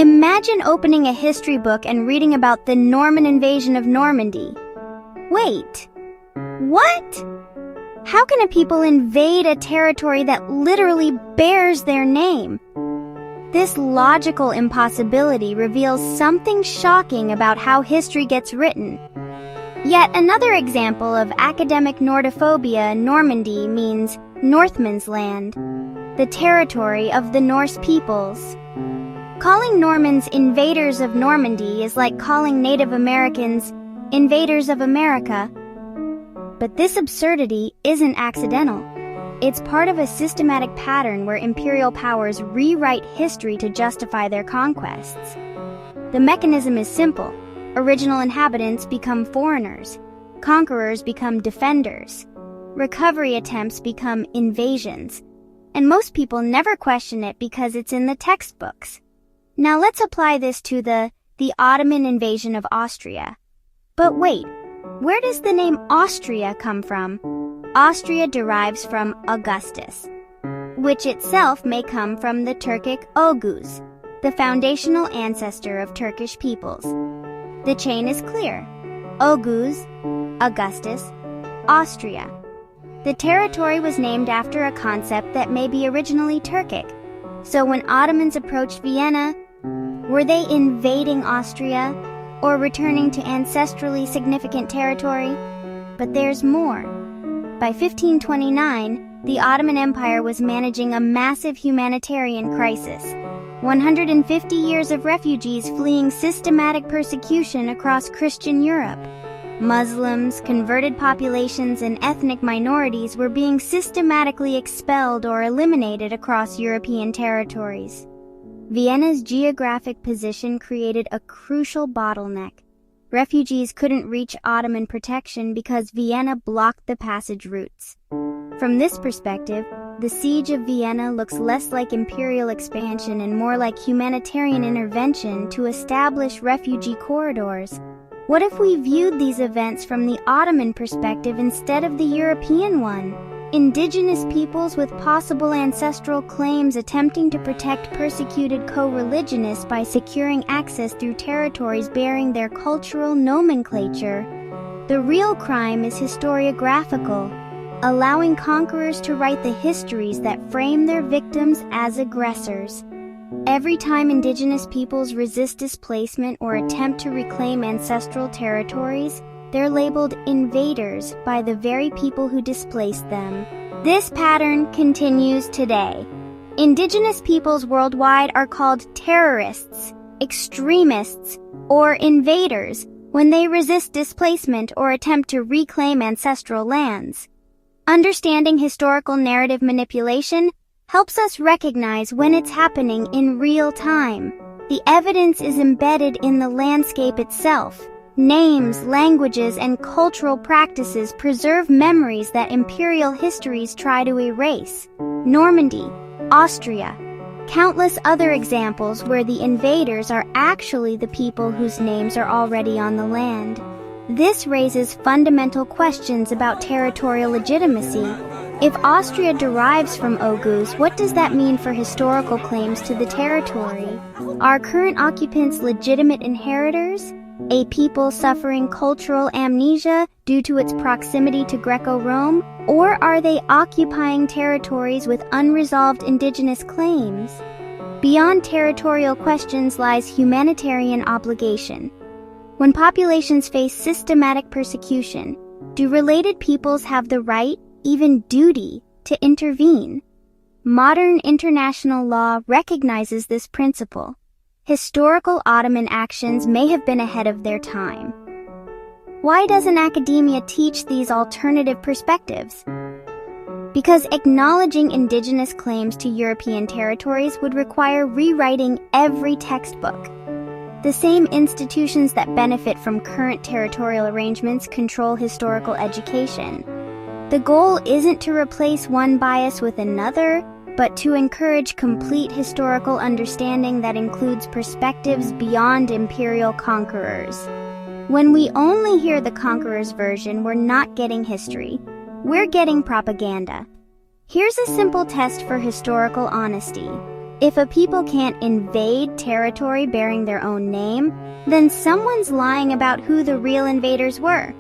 Imagine opening a history book and reading about the Norman invasion of Normandy. Wait, what? How can a people invade a territory that literally bears their name? This logical impossibility reveals something shocking about how history gets written. Yet another example of academic Nordophobia. Normandy means Northmen's land, the territory of the Norse peoples. Calling Normans invaders of Normandy is like calling Native Americans invaders of America. But this absurdity isn't accidental. It's part of a systematic pattern where imperial powers rewrite history to justify their conquests. The mechanism is simple. Original inhabitants become foreigners. Conquerors become defenders. Recovery attempts become invasions. And most people never question it because it's in the textbooks. Now let's apply this to the Ottoman invasion of Austria. But wait, where does the name Austria come from? Austria derives from Augustus, which itself may come from the Turkic Oğuz, the foundational ancestor of Turkish peoples. The chain is clear. Oğuz, Augustus, Austria. The territory was named after a concept that may be originally Turkic. So when Ottomans approached Vienna, were they invading Austria or returning to ancestrally significant territory? But there's more. By 1529, the Ottoman Empire was managing a massive humanitarian crisis. 150 years of refugees fleeing systematic persecution across Christian Europe. Muslims, converted populations, and ethnic minorities were being systematically expelled or eliminated across European territories. Vienna's geographic position created a crucial bottleneck. Refugees couldn't reach Ottoman protection because Vienna blocked the passage routes. From this perspective, the siege of Vienna looks less like imperial expansion and more like humanitarian intervention to establish refugee corridors. What if we viewed these events from the Ottoman perspective instead of the European one? Indigenous peoples with possible ancestral claims attempting to protect persecuted co-religionists by securing access through territories bearing their cultural nomenclature. The real crime is historiographical, allowing conquerors to write the histories that frame their victims as aggressors. Every time indigenous peoples resist displacement or attempt to reclaim ancestral territories, they're labeled invaders by the very people who displaced them. This pattern continues today. Indigenous peoples worldwide are called terrorists, extremists, or invaders when they resist displacement or attempt to reclaim ancestral lands. Understanding historical narrative manipulation helps us recognize when it's happening in real time. The evidence is embedded in the landscape itself. Names, languages, and cultural practices preserve memories that imperial histories try to erase. Normandy, Austria, countless other examples where the invaders are actually the people whose names are already on the land. This raises fundamental questions about territorial legitimacy. If Austria derives from Oğuz, what does that mean for historical claims to the territory? Are current occupants legitimate inheritors? A people suffering cultural amnesia due to its proximity to Greco-Rome? Or are they occupying territories with unresolved indigenous claims? Beyond territorial questions lies humanitarian obligation. When populations face systematic persecution, do related peoples have the right, even duty, to intervene? Modern international law recognizes this principle. Historical Ottoman actions may have been ahead of their time. Why doesn't academia teach these alternative perspectives? Because acknowledging indigenous claims to European territories would require rewriting every textbook. The same institutions that benefit from current territorial arrangements control historical education. The goal isn't to replace one bias with another, but to encourage complete historical understanding that includes perspectives beyond imperial conquerors. When we only hear the conqueror's version, we're not getting history. We're getting propaganda. Here's a simple test for historical honesty. If a people can't invade territory bearing their own name, then someone's lying about who the real invaders were.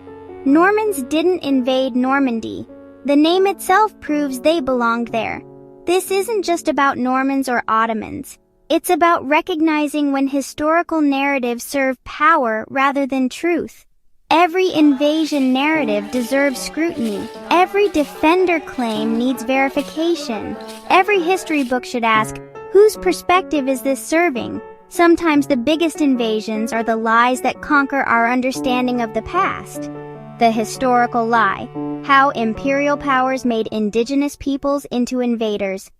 Normans didn't invade Normandy. The name itself proves they belonged there. This isn't just about Normans or Ottomans. It's about recognizing when historical narratives serve power rather than truth. Every invasion narrative deserves scrutiny. Every defender claim needs verification. Every history book should ask, whose perspective is this serving? Sometimes the biggest invasions are the lies that conquer our understanding of the past. The historical lie: how imperial powers made indigenous peoples into invaders.